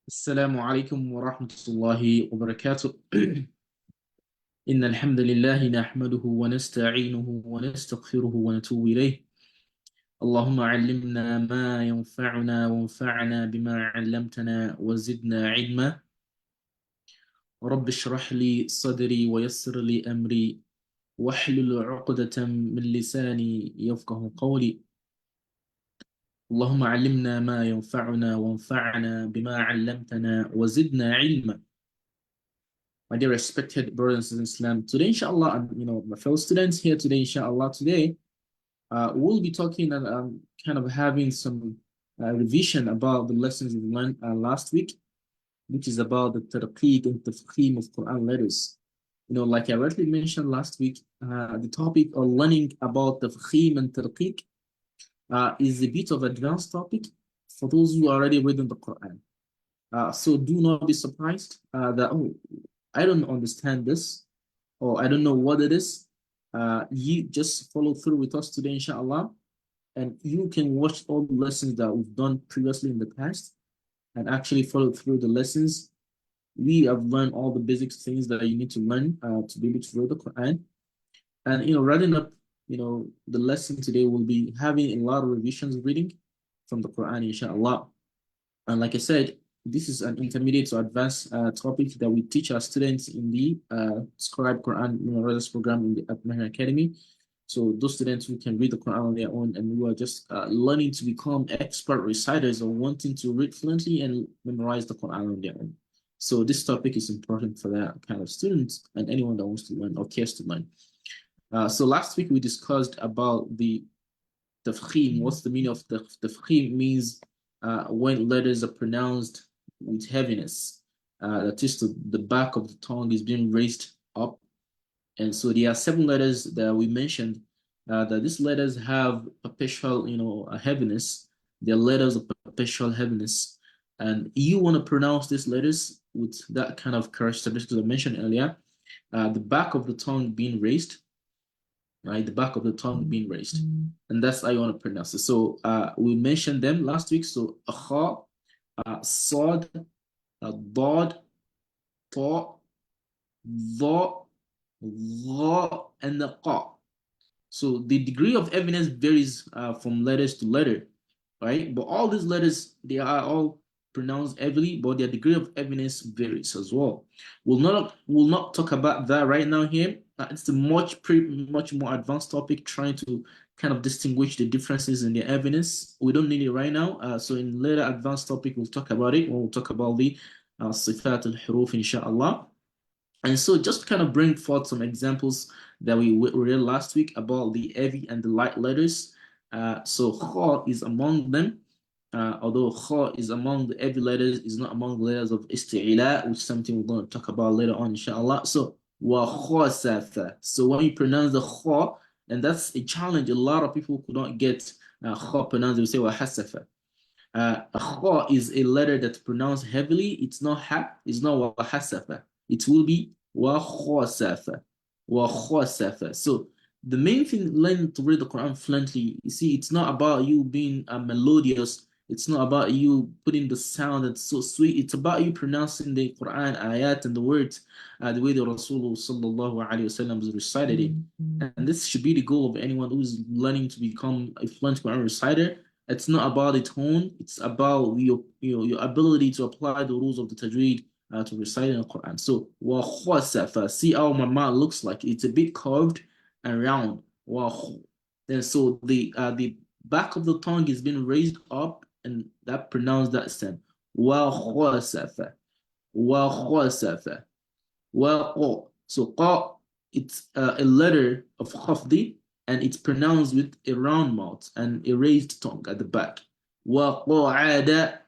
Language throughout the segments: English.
السلام عليكم ورحمة الله وبركاته. إن الحمد لله نحمده ونستعينه ونستغفره ونتوب إليه. اللهم علمنا ما ينفعنا وانفعنا بما علمتنا وزدنا علما. رب اشرح لي صدري ويسر لي أمري واحلل عقدة من لساني يفقه قولي. اللهم علمنا ما ينفعنا وانفعنا بما علمتنا وزدنا علما. My dear respected brothers and sisters in Islam, today, inshallah, and my fellow students here today, inshallah, today, we'll be talking and kind of having some revision about the lessons we learned last week, which is about the Tarqeeq and Tafkheem of Quran letters. Like I already mentioned last week, the topic of learning about Tafkheem and Tarqeeq is a bit of advanced topic for those who are already reading the Quran. So do not be surprised that, oh, I don't understand this, or I don't know what it is. You just follow through with us today, inshallah, and you can watch all the lessons that we've done previously in the past and actually follow through the lessons. We have learned all the basic things that you need to learn to be able to read the Quran. And, writing up, the lesson today will be having a lot of revisions reading from the Quran, inshallah. And like I said, this is an intermediate to advanced topic that we teach our students in the Scribe Quran Memorizers program at Maaher Academy. So those students who can read the Quran on their own and who are just learning to become expert reciters or wanting to read fluently and memorize the Quran on their own. So this topic is important for that kind of students and anyone that wants to learn or cares to learn. So last week we discussed about the tafkheem. What's the meaning of the tafkheem? Means when letters are pronounced with heaviness. That is, the back of the tongue is being raised up. And so there are 7 letters that we mentioned that these letters have perpetual, a heaviness. They're letters of perpetual heaviness. And you want to pronounce these letters with that kind of characteristics I mentioned earlier. The back of the tongue being raised, right? The back of the tongue being raised. And that's how you want to pronounce it. So we mentioned them last week. So kha, sad, dad, ta, dha, dha, and the qa. So the degree of evidence varies from letters to letter, right? But all these letters, they are all pronounced heavily, but their degree of evidence varies as well. We'll not talk about that right now here. It's a much more advanced topic, trying to kind of distinguish the differences in the evidence. We don't need it right now. So in later advanced topic, we'll talk about it when we'll talk about the sifat al-huruf, inshallah. And so just kind of bring forth some examples that we read last week about the heavy and the light letters. So kha is among them, although kha is among the heavy letters, is not among the letters of isti'ila, which is something we're going to talk about later on, inshallah. So wa khasafa. So when you pronounce the kha, and that's a challenge, a lot of people could not get kha pronounced, they will say wa hasafa. Kha is a letter that's pronounced heavily. It's not ha, it's not wa hasafa. It will be wa khasafa. Wa khasafa. So the main thing learning to read the Quran fluently, you see, it's not about you being melodious. It's not about you putting the sound that's so sweet. It's about you pronouncing the Quran ayat and the words the way the Rasulullah sallallahu alaihi wasallam recited it. And this should be the goal of anyone who is learning to become a fluent Quran reciter. It's not about the tone. It's about your ability to apply the rules of the Tajweed to recite in the Quran. So wa khasafa. See how my mouth looks like. It's a bit curved and round. And so the back of the tongue is being raised up, and that pronounced that sound. Wa khasafa. Wa khasafa. Wa qa. So qa, it's a letter of khafdi, and it's pronounced with a round mouth and a raised tongue at the back. وَقَعَدَ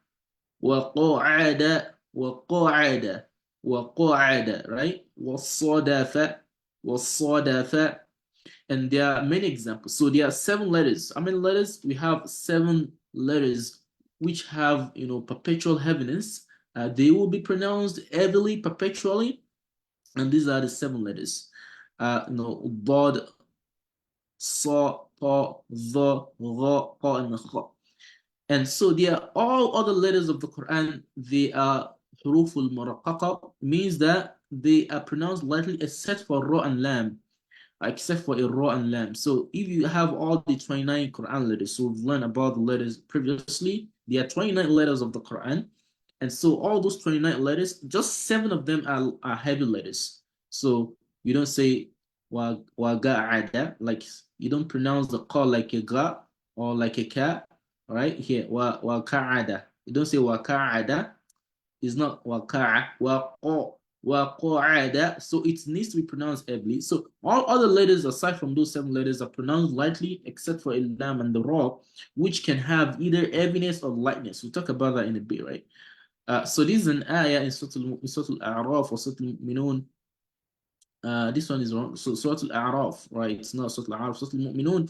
وَقَعَدَ وَقَعَدَ وَقَعَدَ, right? وَالصَّدَفَ وَالصَّدَفَ. And there are many examples. So there are 7 letters. How many letters? We have 7 letters which have, perpetual heaviness. They will be pronounced heavily, perpetually. And these are the 7 letters. Dad, sa, ta, the, ra, qa, and kha. And so they are all other letters of the Quran, they are huruf al-muraqqaqa, means that they are pronounced lightly except for ra and lam, except for a ra and lam. So if you have all the 29 Quran letters, so we've learned about the letters previously, there are 29 letters of the Quran. And so all those 29 letters, just 7 of them are heavy letters. So you don't say wa ga'ada, like you don't pronounce the qa like a ga or like a ka, right? Here, wa ka'ada. You don't say wa ka'ada. It's not wa ka'a, wa qa'ada. So it needs to be pronounced heavily. So all other letters aside from those 7 letters are pronounced lightly, except for lam and the ra, which can have either heaviness or lightness. We'll talk about that in a bit, right? So this is an ayah in Surah Al-A'raf or Surah Al-Mu'minun. This one is wrong. So Surah Al-A'raf, right? It's not Surah Al-A'raf. Surah Al-Mu'minun.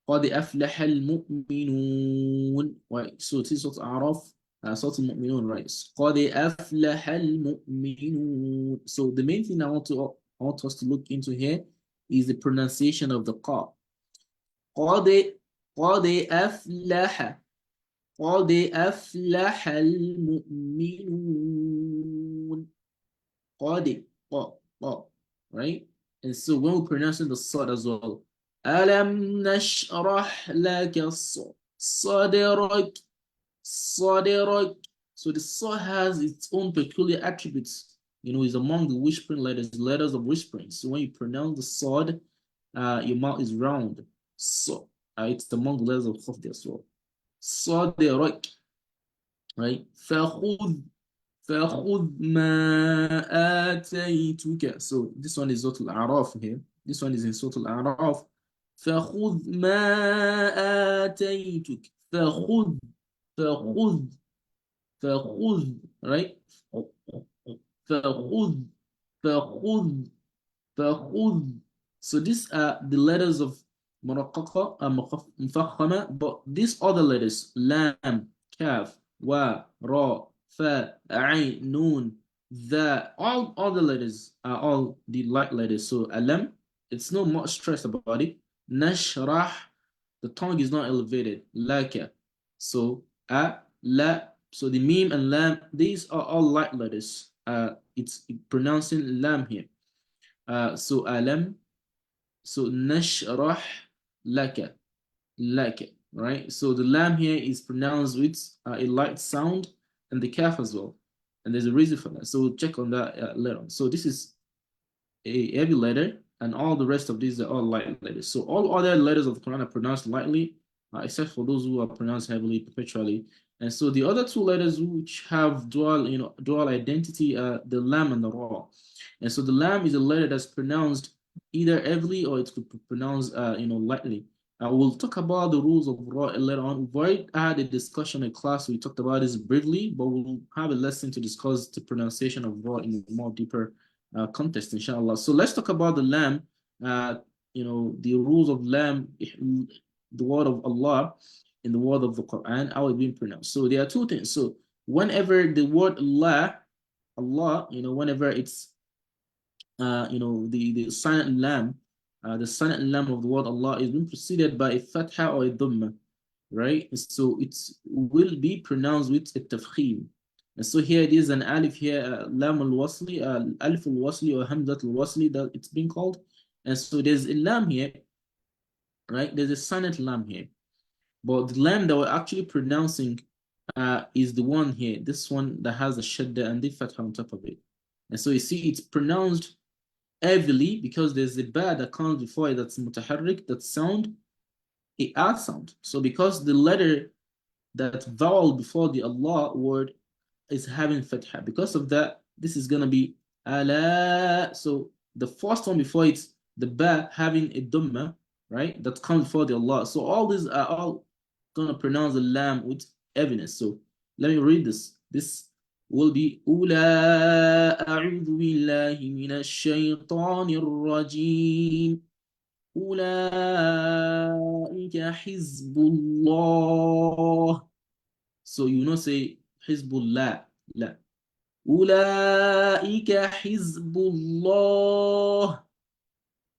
قد أفلح المؤمنون. Right. So this is Surah Al-A'raf. Surah Al-Mu'minun, right? قد أفلح المؤمنون. So the main thing I want us to look into here is the pronunciation of the qa. قد أفلح. قد أفلح المؤمنون. قد right? And so when we're pronouncing the sad as well, ألم نشرح لك صدرك صدرك. So the sad has its own peculiar attributes. You know, it's among the whispering letters, letters of whispering. So when you pronounce the sad, your mouth is round. So it's among the letters of khafd as well. صدرك, right? فخذ ما آتيتك. So this one is Surah Al-A'raf here. This one is in Surah Al-A'raf. فخذ ما آتيتك. فخذ فخذ, right? فخذ فخذ فخذ. So these are the letters of muraqqaqa and mufakhama, but these other letters, lam, kaf, wa, ra, fa, ain, noon, the, all other letters are all the light letters. So alam, it's not much stress about it. Nashrah, the tongue is not elevated. Laka, so la, so the meme and lam, these are all light letters. It's pronouncing lam here. So alam, so nashrah laka, laka, right? So the lam here is pronounced with a light sound, and the kaf as well. And there's a reason for that. So we'll check on that later on. So this is a heavy letter, and all the rest of these are all light letters. So all other letters of the Quran are pronounced lightly, except for those who are pronounced heavily, perpetually. And so the other 2 letters which have dual, dual identity are the lam and the ra. And so the lam is a letter that's pronounced either heavily or it could be pronounced, lightly. We'll talk about the rules of ra later on. We've already had a discussion in class. We talked about this briefly, but we'll have a lesson to discuss the pronunciation of ra in a more deeper context, inshallah. So let's talk about the lam. The rules of lam, the word of Allah in the word of the Quran, how it's being pronounced. So there are 2 things. So whenever the word Allah, whenever it's the silent lam, the silent lam of the word Allah is being preceded by a fatha or a dhamma, right? So it will be pronounced with a tafkheem. And so here it is an alif here, lam al-wasli, alif al-wasli or hamzat al-wasli that it's being called. And so there's a lam here, right? There's a silent lam here. But the lam that we're actually pronouncing is the one here, this one that has a shadda and the fatha on top of it. And so you see it's pronounced heavily because there's a ba that comes before it that's mutaharrik, that sound, a R sound. So because the letter that vowel before the Allah word is having fatha, because of that, this is gonna be ala. So the first one before it's the ba having a dhamma, right? That comes before the Allah. So all these are all gonna pronounce the lam with heaviness. So let me read this. This will be أولى أعوذ بالله من الشيطان الرجيم أولئك حزب الله. So you not say Hizbullah, la. أولئك حزب الله.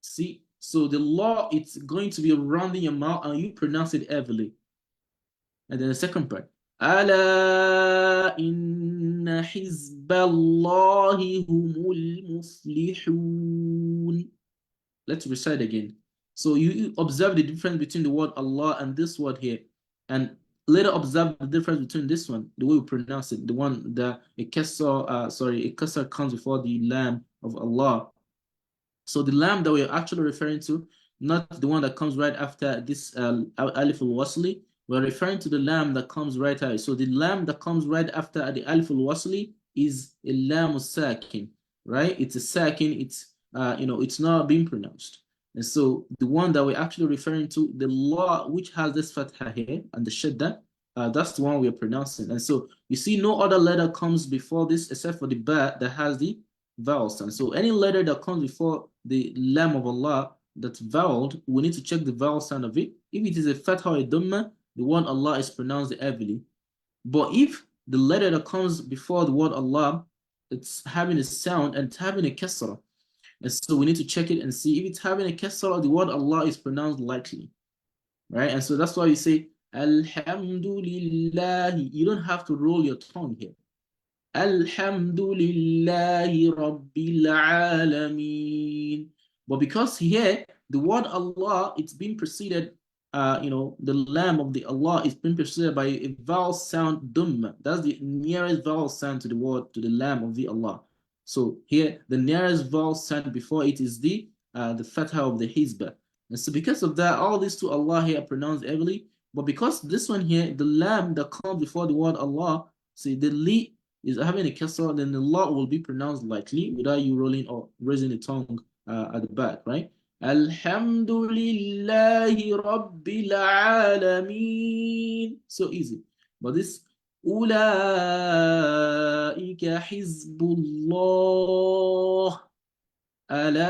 See, so the law, it's going to be around in your mouth and you pronounce it heavily. And then the second part. ألا إن حزب الله هم المفلحون. Let's recite again. So you observe the difference between the word Allah and this word here. And later observe the difference between this one, the way we pronounce it, the one that a kasar comes before the lam of Allah. So the lam that we're actually referring to, not the one that comes right after this alif al-wasli, we're referring to the lam that comes right after. So the lam that comes right after the alif al-wasli is a lam sakin, right? It's a sakin. It's not being pronounced. And so the one that we're actually referring to, the law which has this fatha here and the shadda, that's the one we're pronouncing. And so you see no other letter comes before this except for the ba that has the vowel sound. So any letter that comes before the lam of Allah that's voweled, we need to check the vowel sound of it. If it is a fatha or a dhamma, the word Allah is pronounced heavily. But if the letter that comes before the word Allah, it's having a sound and it's having a kasra, and so we need to check it and see if it's having a kasra, the word Allah is pronounced lightly, right? And so that's why you say Alhamdulillah. You don't have to roll your tongue here. Alhamdulillahi Rabbil Alameen. But because here the word Allah, it's been preceded, the lamb of the Allah is being preceded by a vowel sound dum. That's the nearest vowel sound to the word, to the lamb of the Allah. So here the nearest vowel sound before it is the fatha of the hizbah. And so because of that, all these two Allah here are pronounced heavily. But because this one here, the lamb that comes before the word Allah, see the li is having a kasra, then the law will be pronounced lightly without you rolling or raising the tongue at the back, right? Alhamdulillahi Rabbil Alameen. So easy. But this Ulaika Hizbullah. ألا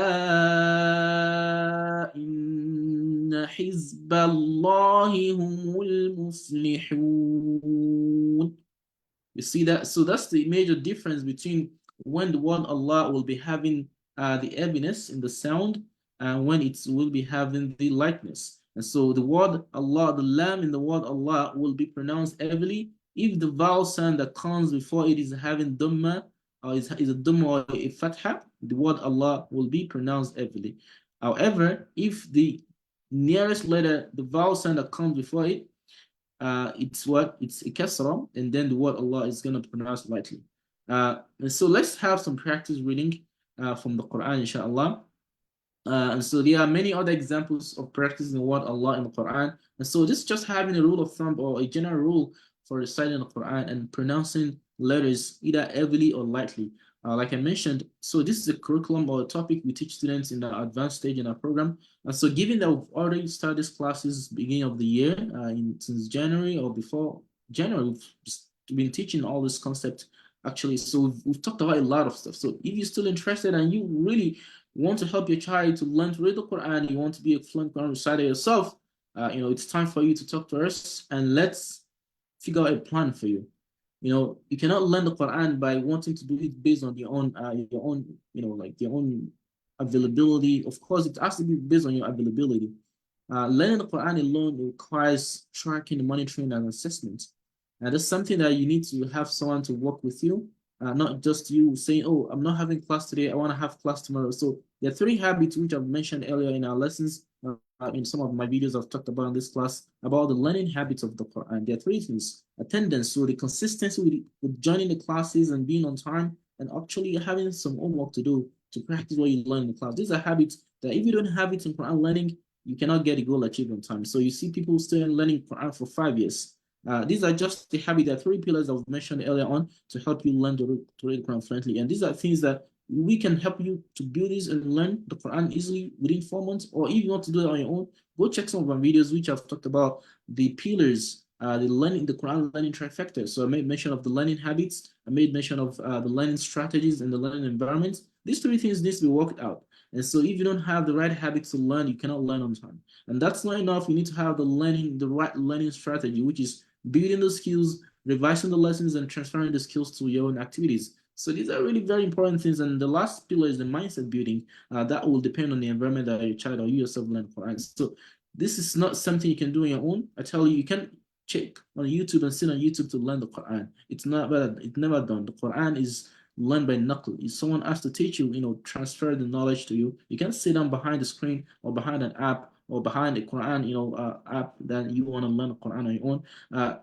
إن حزب الله هم المفلحون. You see that? So that's the major difference between when the word Allah will be having the heaviness in the sound and when it will be having the lightness. And so the word Allah, the lam in the word Allah will be pronounced heavily if the vowel sound that comes before it is having dhamma or is a dhamma or a fatha, the word Allah will be pronounced heavily. However, if the nearest letter, the vowel sound that comes before it, it's a kasra, and then the word Allah is going to pronounce lightly. And so let's have some practice reading from the Quran, inshallah. And so there are many other examples of practicing the word Allah in the Quran. And so this is just having a rule of thumb or a general rule for reciting the Quran and pronouncing letters either heavily or lightly. Like I mentioned, so this is a curriculum or a topic we teach students in the advanced stage in our program. And so given that we've already started these classes beginning of the year, since January or before January, we've just been teaching all this concept actually. So we've talked about a lot of stuff. So if you're still interested and you really want to help your child to learn to read the Quran, you want to be a fluent Quran reciter yourself, it's time for you to talk to us and let's figure out a plan for you. You cannot learn the Quran by wanting to do it based on your own, like your own availability. Of course, it has to be based on your availability. Learning the Quran alone requires tracking, monitoring, and assessment. And that's something that you need to have someone to work with you, not just you saying, oh, I'm not having class today, I want to have class tomorrow. So there are 3 habits which I've mentioned earlier in our lessons. In some of my videos I've talked about in this class about the learning habits of the Quran. There are 3 things: attendance, so the consistency with joining the classes and being on time, and actually having some homework to do to practice what you learn in the class. These are habits that if you don't have it in Quran learning, you cannot get a goal achieved on time. So you see people still learning Quran for 5 years. These are just the habit. There are 3 pillars I was mentioned earlier on to help you learn to read Quran fluently. And these are things that we can help you to build this and learn the Quran easily within 4 months. Or if you want to do it on your own, go check some of our videos which I've talked about the pillars, the Quran learning trifecta. So I made mention of the learning habits. I made mention of the learning strategies and the learning environment. These 3 things need to be worked out. And so if you don't have the right habits to learn, you cannot learn on time. And that's not enough. You need to have the right learning strategy, which is building the skills, revising the lessons, and transferring the skills to your own activities. So these are really very important things. And the last pillar is the mindset building. That will depend on the environment that your child or you yourself learn Quran. So this is not something you can do on your own. I tell you, you can check on YouTube and sit on YouTube to learn the Quran. It's not bad. It's never done. The Quran is learned by knuckle. If someone has to teach you, transfer the knowledge to you. You can't sit down behind the screen or behind an app or behind a Quran, app that you want to learn the Quran on your own.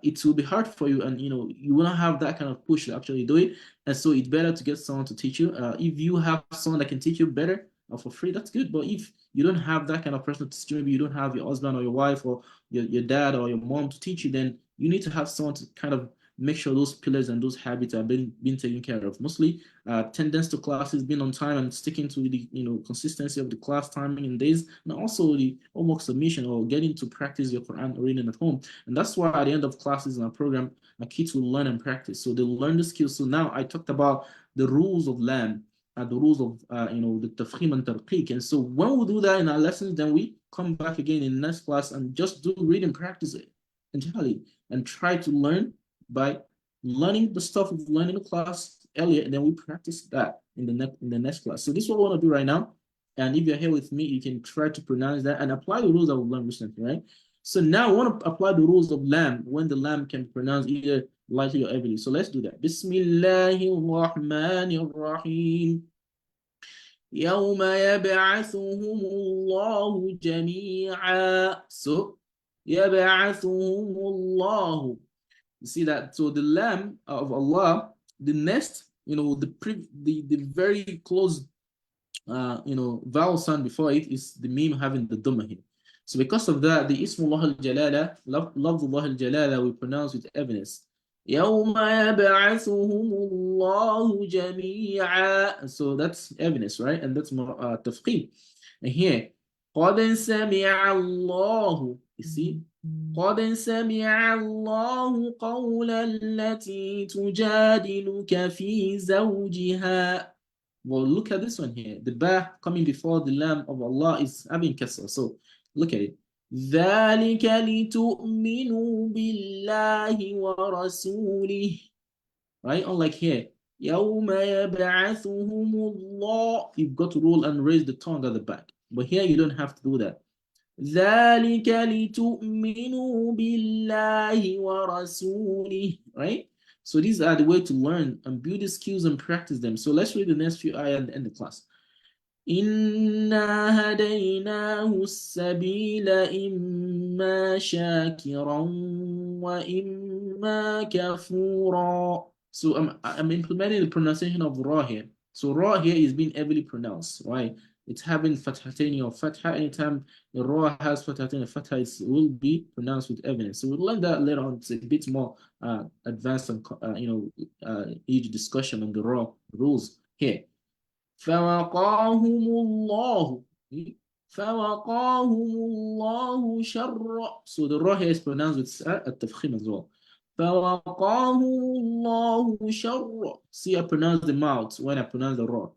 It will be hard for you, and you will not have that kind of push to actually do it. And so it's better to get someone to teach you. If you have someone that can teach you better for free, that's good. But if you don't have that kind of person to teach you, maybe you don't have your husband or your wife or your dad or your mom to teach you, then you need to have someone to kind of make sure those pillars and those habits are being taken care of. Mostly attendance to classes, being on time and sticking to the consistency of the class timing and days, and also the homework submission or getting to practice your Quran reading at home. And that's why at the end of classes in our program, our kids will learn and practice. So they learn the skills. So now I talked about the rules of lam, the rules of the Tafkheem and Tarqeeq. And so when we do that in our lessons, then we come back again in the next class and just do reading practice it entirely and try to learn by learning the stuff of learning the class earlier, and then we practice that in the next class. So this is what we want to do right now. And if you're here with me, you can try to pronounce that and apply the rules that we've learned recently, right? So now we want to apply the rules of lam when the lam can be pronounced either lightly or heavily. So let's do that. Bismillahir Rahmanir Rahim. يوم يبعثهم الله جميعا. So يبعثهم الله. You see that? So the lam of Allah, the next, the very close, vowel sound before it is the meme having the dhamma here. So because of that, the Ismullah al-Jalala, Lafzullah al-Jalala, we pronounce with evidence. يَوْمَ يَبْعَثُهُمُ اللَّهُ جَمِيعًا. So that's evidence, right? And that's more tafkhim. And here, قَدْ سَمِعَ اللَّهُ. You see? قَدْ سَمِعَ اللَّهُ قَوْلَ الَّتِي تُجَادِلُكَ فِي زَوْجِهَا. Well, look at this one here. The ba coming before the lam of Allah is having kasra. So look at it. ذَلِكَ لِتُؤْمِنُوا بِاللَّهِ وَرَسُولِهِ. Right? Unlike here. يَوْمَ يَبْعَثُهُمُ اللَّهُ. You've got to roll and raise the tongue at the back. But here you don't have to do that. ذَلِكَ لِتُؤْمِنُوا بِاللَّهِ وَرَسُولِهِ. Right? So these are the way to learn and build the skills and practice them. So let's read the next few ayahs and end the class. إِنَّا هَدَيْنَاهُ السَّبِيلَ إِمَّا شَاكِرًا وَإِمَّا كَفُورًا. So I'm implementing the pronunciation of ra here. So ra here is being heavily pronounced, right? It's having fathatain or fatha. Anytime the ra has fathatain or fatha, it will be pronounced with evidence. So we'll learn that later on. It's a bit more advanced and each discussion on the ra rules here. فوقاهم الله فوقاهم الله شر. So the ra here is pronounced with التفخيم as well. فوقاهم الله شر. See, I pronounce the mouth when I pronounce the ra.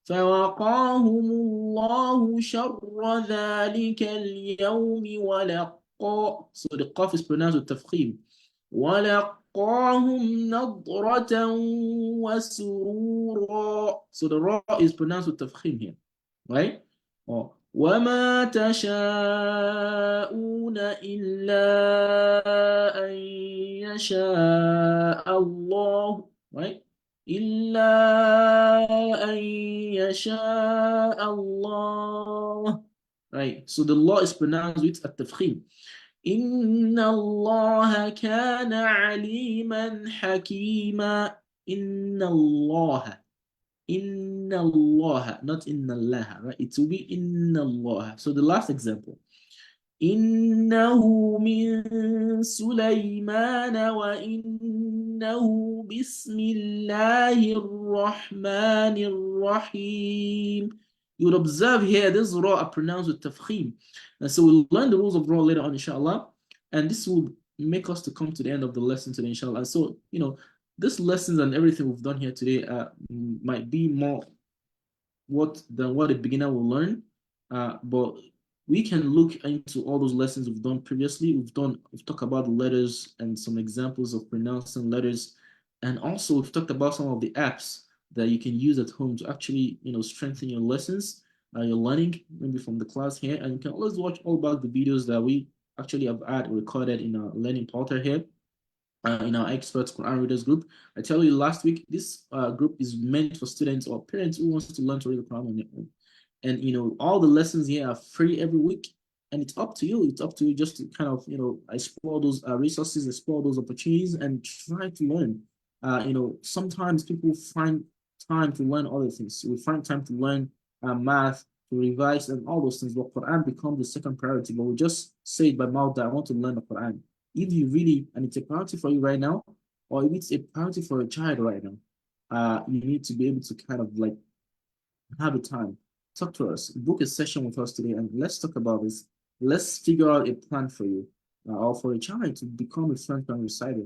فوقاهم الله شر ذلك اليوم ولقى. So the qaf is pronounced with تفخيم. وَلَقَّاهُمْ نَضْرَةً وَسُرُورًا. So the ra is pronounced with tafkhim here, right? وَمَا تَشَاءُونَ إِلَّا أَن يَشَاءَ اللَّهُ. Right? إِلَّا أَن يَشَاءَ اللَّهُ. Right? So the law is pronounced with at-tafkhim. إِنَّ اللَّهَ كَانَ عَلِيمًا حَكِيمًا. إِنَّ اللَّهَ. إِنَّ اللَّهَ. Not إِنَّ اللَّهَ. Right? It will be إِنَّ اللَّهَ. So the last example. إِنَّهُ مِن سُلَيْمَانَ وَإِنَّهُ بِسْمِ اللَّهِ الرَّحْمَنِ الرَّحِيمِ. You would observe here this ra are pronounced with tafkhim. And so we'll learn the rules of ra later on, inshallah. And this will make us to come to the end of the lesson today, inshallah. So, this lessons and everything we've done here today might be more than what a beginner will learn. But we can look into all those lessons we've done previously. We've talked about the letters and some examples of pronouncing letters. And also we've talked about some of the apps that you can use at home to actually, strengthen your lessons, your learning, maybe from the class here. And you can always watch all about the videos that we actually I've had recorded in a learning portal here, in our experts Quran readers group. I tell you last week, this group is meant for students or parents who wants to learn to read the Quran on their own. And all the lessons here are free every week, and it's up to you. It's up to you just to kind of explore those resources, explore those opportunities, and try to learn. Sometimes people find time to learn other things. We find time to learn math, to revise, and all those things. But Quran becomes the second priority. But we just say it by mouth that I want to learn the Quran. If you really, and it's a priority for you right now, or if it's a priority for a child right now, you need to be able to kind of like have a time. Talk to us, book a session with us today, and let's talk about this. Let's figure out a plan for you, or for a child to become a front-line reciter.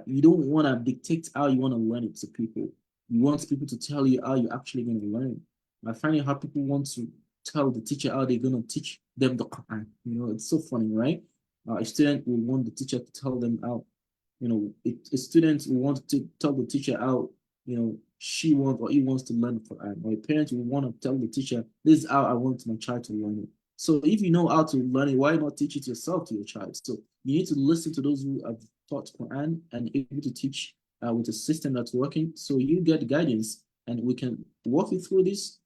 You don't want to dictate how you want to learn it to people. You want people to tell you how you're actually going to learn. I find it how people want to tell the teacher how they're going to teach them the Quran. It's so funny, right? A student will want the teacher to tell them how, a student will want to tell the teacher how, she wants or he wants to learn Quran, or a parent will want to tell the teacher, this is how I want my child to learn it. So if you know how to learn it, why not teach it yourself to your child? So you need to listen to those who have taught Quran and able to teach with a system that's working. So you get guidance, and we can walk you through this,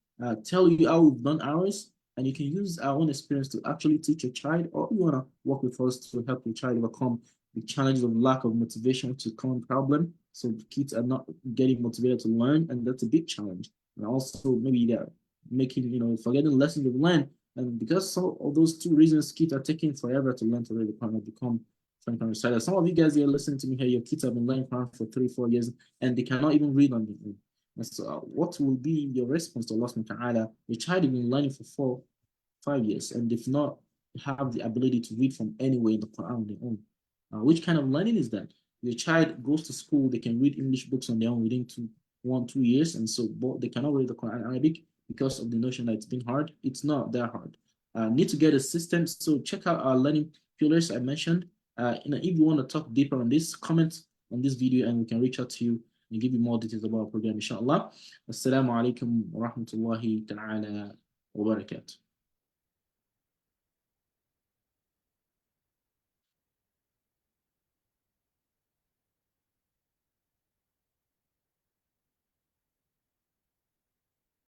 tell you how we've done ours, and you can use our own experience to actually teach your child, or you want to work with us to help your child overcome the challenges of lack of motivation, which is a common problem. So kids are not getting motivated to learn, and that's a big challenge. And also maybe they're making, forgetting lessons they've learned. And because so of those two reasons, kids are taking forever to learn to read the Quran, become Frank reciter. Some of you guys here listening to me here, your kids have been learning Quran for 3-4 years, and they cannot even read on their own. And so what will be your response to Allah subhanahu wa ta'ala? Your child has been learning for 4-5 years, and they've not have the ability to read from anywhere in the Quran on their own. Which kind of learning is that? Your child goes to school, they can read English books on their own within 1-2 years, and so they cannot read the Quran Arabic because of the notion that it's been hard. It's not that hard. Need to get a system. So check out our learning pillars I mentioned. If you want to talk deeper on this, comment on this video, and we can reach out to you and give you more details about our program, inshallah. Assalamu alaikum wa rahmatullahi ta'ala wa barakatuh.